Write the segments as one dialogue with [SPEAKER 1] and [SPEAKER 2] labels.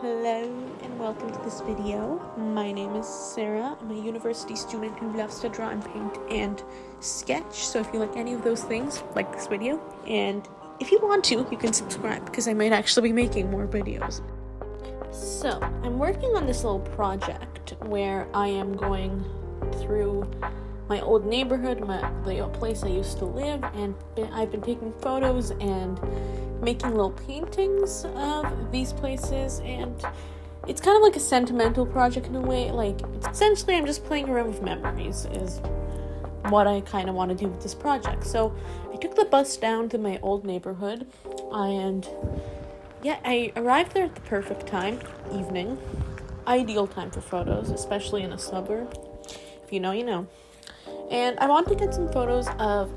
[SPEAKER 1] Hello and welcome to this video. My name is Sarah. I'm a university student who loves to draw and paint and sketch. So if you like any of those things, like this video. And if you want to, you can subscribe because I might actually be making more videos. So I'm working on this little project where I am going through my old neighborhood, the place I used to live, and I've been taking photos and making little paintings of these places, and it's kind of like a sentimental project in a way. Like, essentially I'm just playing around with memories is what I kind of want to do with this project. So I took the bus down to my old neighborhood, and yeah, I arrived there at the perfect time, evening, ideal time for photos, especially in a suburb. If you know, you know. And I wanted to get some photos of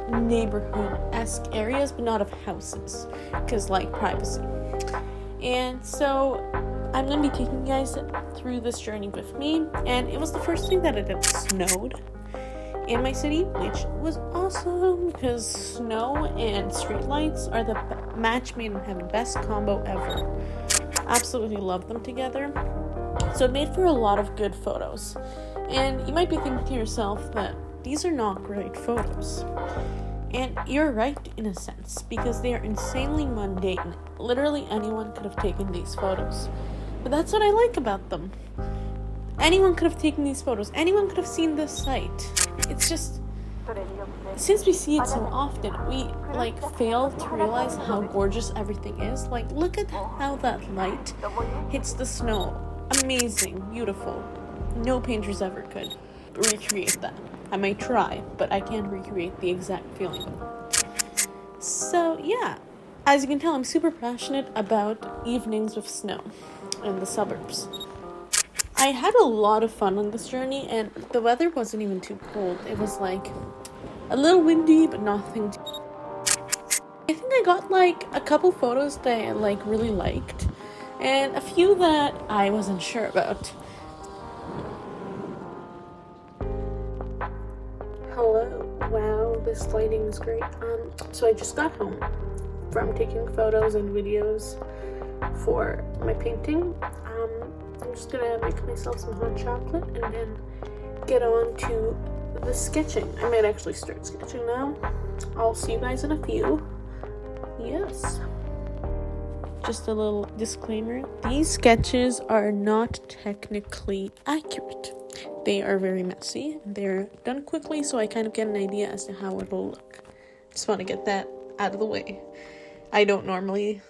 [SPEAKER 1] neighborhood-esque areas, but not of houses, because like privacy. And so I'm going to be taking you guys through this journey with me, and it was the first thing that it had snowed in my city, which was awesome because snow and streetlights are the match made in heaven, best combo ever. Absolutely love them together. So it made for a lot of good photos. And you might be thinking to yourself that these are not great photos. And you're right in a sense, because they are insanely mundane. Literally anyone could have taken these photos. But that's what I like about them. Anyone could have taken these photos. Anyone could have seen this site. It's just, since we see it so often, we fail to realize how gorgeous everything is. Like, look at how that light hits the snow. Amazing, beautiful. No painters ever could recreate that. I may try, but I can't recreate the exact feeling. So yeah, as you can tell, I'm super passionate about evenings with snow in the suburbs. I had a lot of fun on this journey, and the weather wasn't even too cold. It was like a little windy, but nothing too. I think I got a couple photos that I really liked, and a few that I wasn't sure about. Hello. Wow, this lighting is great. So I just got home from taking photos and videos for my painting. I'm just gonna make myself some hot chocolate and then get on to the sketching. I might actually start sketching now. I'll see you guys in a few. Yes. Just a little disclaimer. These sketches are not technically accurate. They are very messy. They're done quickly, so I kind of get an idea as to how it'll look. Just want to get that out of the way. I don't normally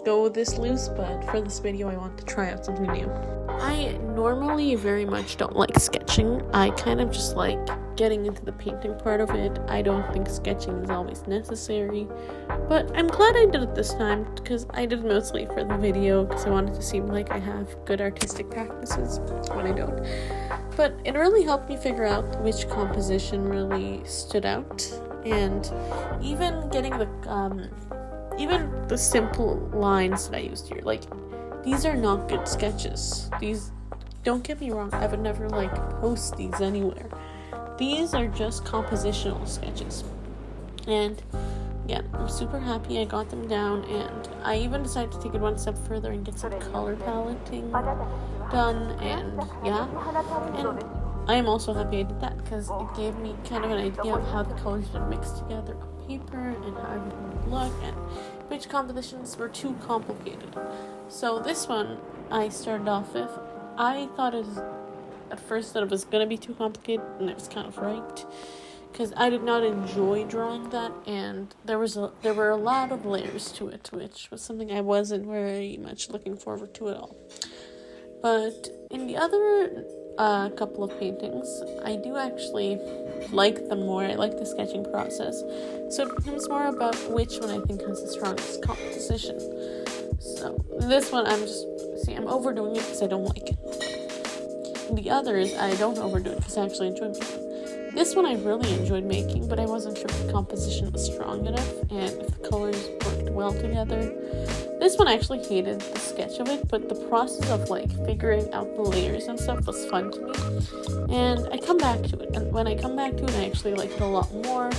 [SPEAKER 1] go this loose, but for this video, I want to try out something new. I normally very much don't like sketching. I kind of just like getting into the painting part of it. I don't think sketching is always necessary, but I'm glad I did it this time because I did mostly for the video because I wanted to seem like I have good artistic practices when I don't. But it really helped me figure out which composition really stood out, and even getting the simple lines that I used here. These are not good sketches. These, don't get me wrong, I would never post these anywhere. These are just compositional sketches. And yeah, I'm super happy I got them down, and I even decided to take it one step further and get some color paletting done, and yeah. And I am also happy I did that because it gave me kind of an idea of how the colors would mix together on paper and how everything would look, and which compositions were too complicated. So this one I started off with, I thought at first that it was going to be too complicated, and I was kind of right, because I did not enjoy drawing that, and there were a lot of layers to it, which was something I wasn't very much looking forward to at all. But in the other couple of paintings, I do actually like them more. I like the sketching process. So it becomes more about which one I think has the strongest composition. So this one, I'm overdoing it because I don't like it. The others, I don't overdo it because I actually enjoy making. This one I really enjoyed making, but I wasn't sure if the composition was strong enough and if the colors worked well together. This one I actually hated the sketch of it, but the process of figuring out the layers and stuff was fun to me. And I come back to it, and when I come back to it, I actually like it a lot more.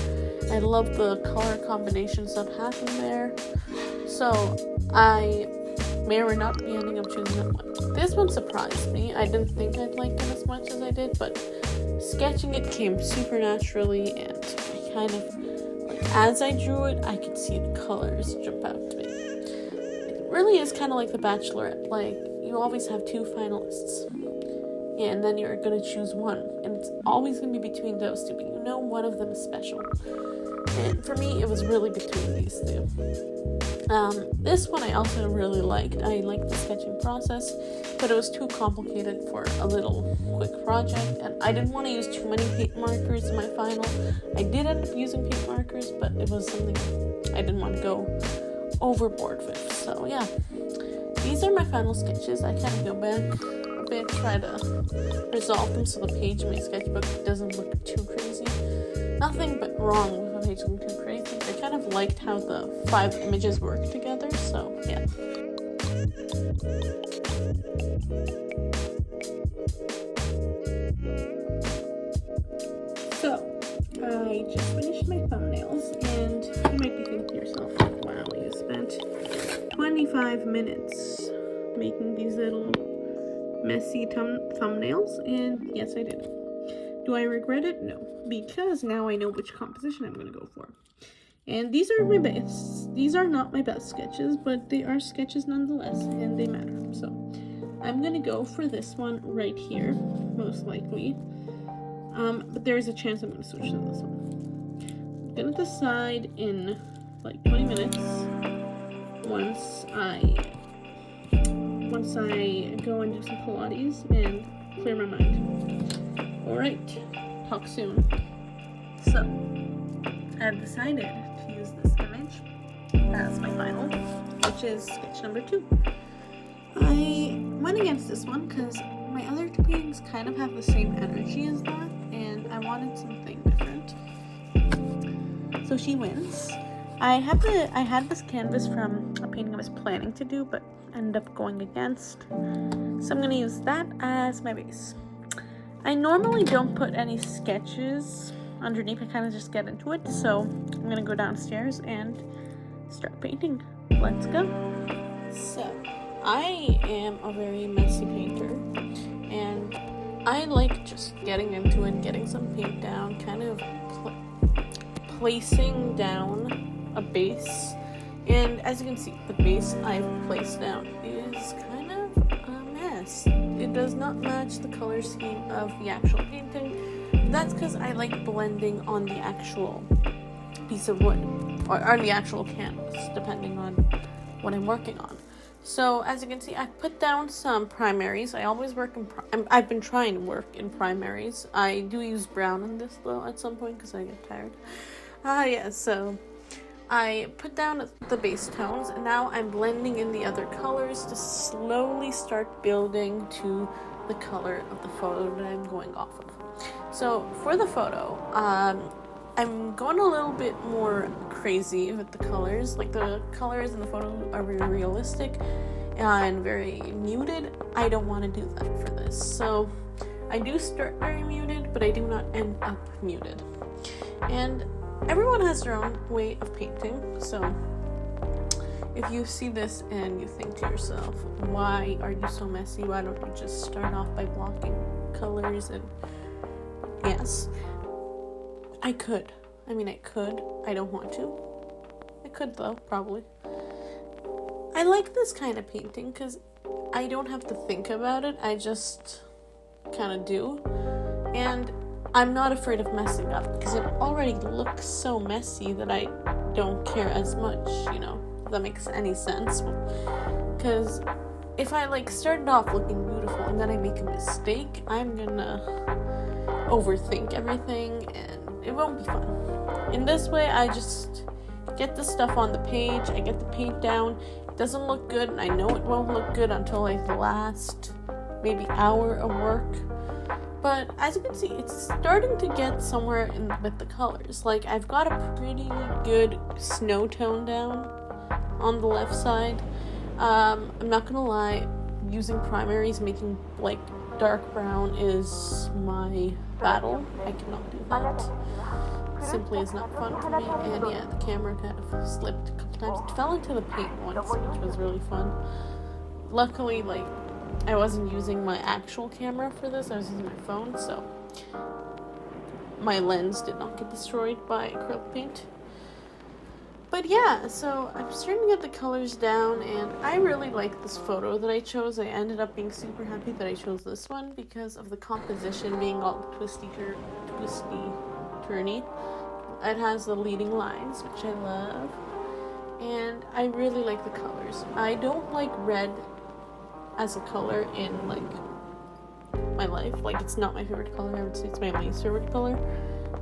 [SPEAKER 1] I love the color combinations that happen there. So I may or not be ending up choosing that one. This one surprised me. I didn't think I'd like it as much as I did, but sketching it came super naturally, and I kind of, like, as I drew it, I could see the colors jump out to me. It really is kind of like The Bachelorette. Like, you always have 2 finalists, and then you're going to choose one, and it's always going to be between those 2, but you know one of them is special. And for me, it was really between these 2. This one I also really liked. I liked the sketching process, but it was too complicated for a little quick project, and I didn't want to use too many paint markers in my final. I did end up using paint markers, but it was something I didn't want to go overboard with. So yeah, these are my final sketches. I kind of go back a bit, try to resolve them so the page in my sketchbook doesn't look too crazy. Nothing but wrong with the page looking too crazy. I kind of liked how the 5 images work together, so yeah. So, I just finished my thumbnails, and you might be thinking to yourself, wow, you spent 25 minutes making these little messy thumbnails, and yes, I did. Do I regret it? No, because now I know which composition I'm going to go for. And these are my best. These are not my best sketches, but they are sketches nonetheless, and they matter. So I'm going to go for this one right here, most likely. But there's a chance I'm going to switch to this one. I'm going to decide in like 20 minutes once I go and do some Pilates and clear my mind. Alright, talk soon. So, I've decided to use this image as my final, which is sketch number 2. I went against this one because my other 2 paintings kind of have the same energy as that, and I wanted something different. So she wins. I had this canvas from a painting I was planning to do, but ended up going against. So I'm going to use that as my base. I normally don't put any sketches underneath, I kind of just get into it, so I'm going to go downstairs and start painting. Let's go. So, I am a very messy painter, and I like just getting into it, getting some paint down, kind of placing down a base, and as you can see, the base I've placed down is kind of a mess. It does not match the color scheme of the actual painting. That's because I like blending on the actual piece of wood, or on the actual canvas, depending on what I'm working on. So, as you can see, I put down some primaries. I always work in I've been trying to work in primaries. I do use brown in this, though, at some point, because I get tired. Yeah, so I put down the base tones, and now I'm blending in the other colors to slowly start building to the color of the photo that I'm going off of. So for the photo, I'm going a little bit more crazy with the colors. Like, the colors in the photo are very realistic and very muted. I don't want to do that for this. So I do start very muted, but I do not end up muted. And everyone has their own way of painting, so if you see this and you think to yourself, why are you so messy? Why don't you just start off by blocking colors? And yes, I could. I could. I don't want to. I could, though, probably. I like this kind of painting because I don't have to think about it. I just kind of do. And I'm not afraid of messing up because it already looks so messy that I don't care as much, if that makes any sense. Because if I started off looking beautiful and then I make a mistake, I'm gonna overthink everything and it won't be fun. In this way, I just get the stuff on the page, I get the paint down. It doesn't look good, and I know it won't look good until the last maybe hour of work. But as you can see, it's starting to get somewhere with the colors. I've got a pretty good snow tone down on the left side. I'm not gonna lie, using primaries, making dark brown is my battle. I cannot do that. It simply is not fun for me. And yeah, the camera kind of slipped a couple times. It fell into the paint once, which was really fun. luckily, like, I wasn't using my actual camera for this. I was using my phone, so my lens did not get destroyed by acrylic paint. But yeah, so I'm starting to get the colors down, and I really like this photo that I chose. I ended up being super happy that I chose this one because of the composition being all twisty-turny. It has the leading lines, which I love, and I really like the colors. I don't like red as a color in, like, my life. Like, it's not my favorite color. I would say it's my least favorite color.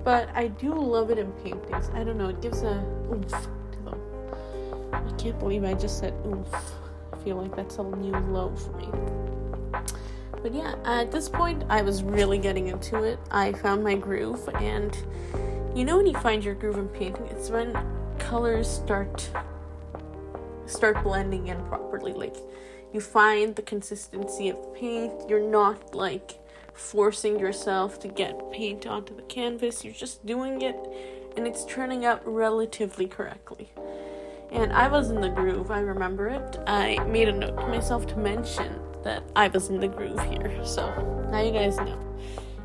[SPEAKER 1] But I do love it in paintings. I don't know, it gives a oomph to them. I can't believe I just said oomph. I feel like that's a new low for me. But yeah, at this point, I was really getting into it. I found my groove, and you know when you find your groove in painting, it's when colors start blending in properly. Like, you find the consistency of paint. You're not, like, forcing yourself to get paint onto the canvas. You're just doing it, and it's turning out relatively correctly. And I was in the groove. I remember it. I made a note to myself to mention that I was in the groove here, so now you guys know.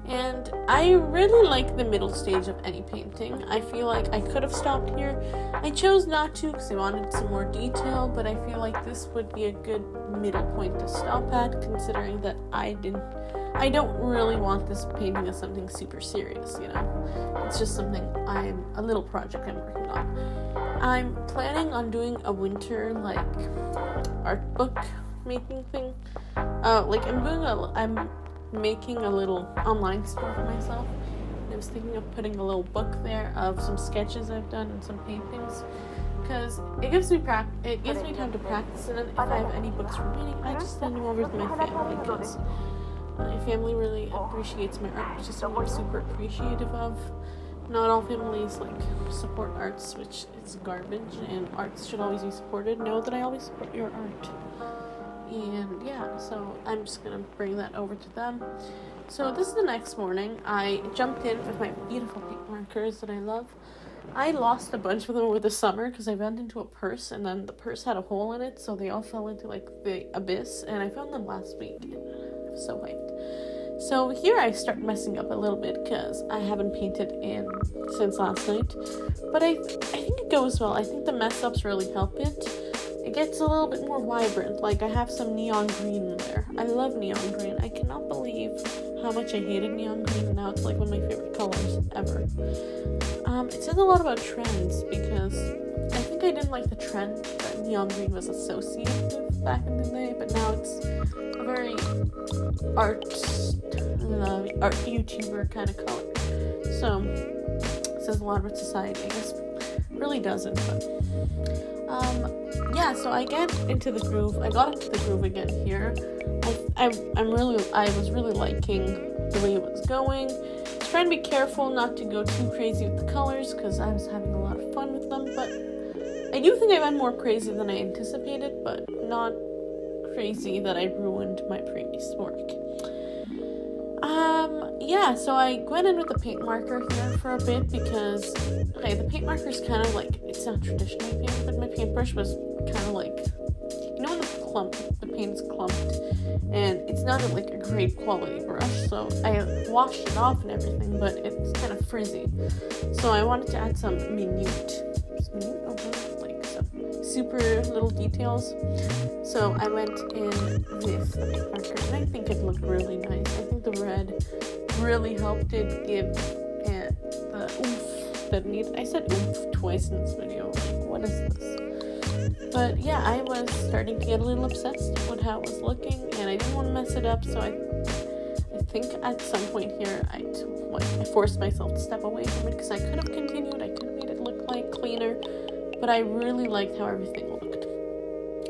[SPEAKER 1] And I really like the middle stage of any painting. I feel like I could have stopped here. I chose not to because I wanted some more detail, but I feel like this would be a good middle point to stop at, considering that I don't really want this painting as something super serious, you know? It's just something a little project I'm working on. I'm planning on doing a winter, like, art book making thing. I'm making a little online store for myself. And I was thinking of putting a little book there of some sketches I've done and some paintings, because it gives me time to practice, and then if I have any books remaining, I just send them over to my family, because my family really appreciates my art, which is something I'm super appreciative of. Not all families, like, support arts, which is garbage, and arts should always be supported. Know that I always support your art. And yeah, so I'm just gonna bring that over to them. So this is the next morning. I jumped in with my beautiful paint markers that I love. I lost a bunch of them over the summer because I went into a purse, and then the purse had a hole in it, so they all fell into, like, the abyss, and I found them last week. I was so hyped. So here I start messing up a little bit because I haven't painted since last night. But I think it goes well. I think the mess ups really help it. It gets a little bit more vibrant. Like, I have some neon green in there. I love neon green. I cannot believe how much I hated neon green, and now it's like one of my favorite colors ever. It says a lot about trends, because I think I didn't like the trend that neon green was associated with back in the day, but now it's a very art YouTuber kind of color. So it says a lot about society. I guess it really doesn't, but yeah, so I get into the groove. I got into the groove again here. I was really liking the way it was going. I was trying to be careful not to go too crazy with the colors, because I was having a lot of fun with them, but I do think I went more crazy than I anticipated, but not crazy that I ruined my previous work. Yeah, so I went in with the paint marker here for a bit, because, okay, the paint marker is kind of like, it's not traditional paint, but my paintbrush was kind of like, you know when the paint is clumped, and it's not like a great quality brush, so I washed it off and everything, but it's kind of frizzy. So I wanted to add some like some super little details. So I went in with the paint marker, and I think it looked really nice. I think the red really helped it give the oomph that needed. I said oomph twice in this video. Like, what is this? But yeah, I was starting to get a little obsessed with how it was looking, and I didn't want to mess it up, so I think at some point here I forced myself to step away from it, because I could have continued. I could have made it look like cleaner, but I really liked how everything looked.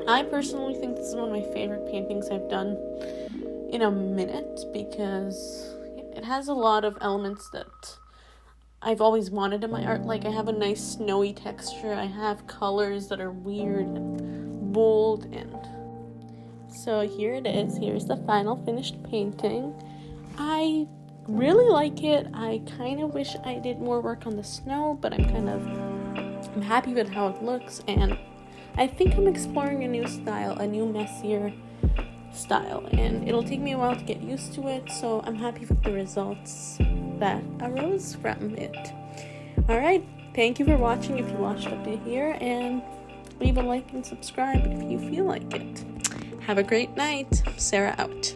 [SPEAKER 1] I personally think this is one of my favorite paintings I've done in a minute, because it has a lot of elements that I've always wanted in my art. Like, I have a nice snowy texture, I have colors that are weird and bold, and so here it is. Here's the final finished painting. I really like it. I kind of wish I did more work on the snow, but I'm happy with how it looks, and I think I'm exploring a new style, a new messier style, and it'll take me a while to get used to it, so I'm happy with the results that arose from it. Alright, thank you for watching if you watched up to here, and leave a like and subscribe if you feel like it. Have a great night. Sarah out.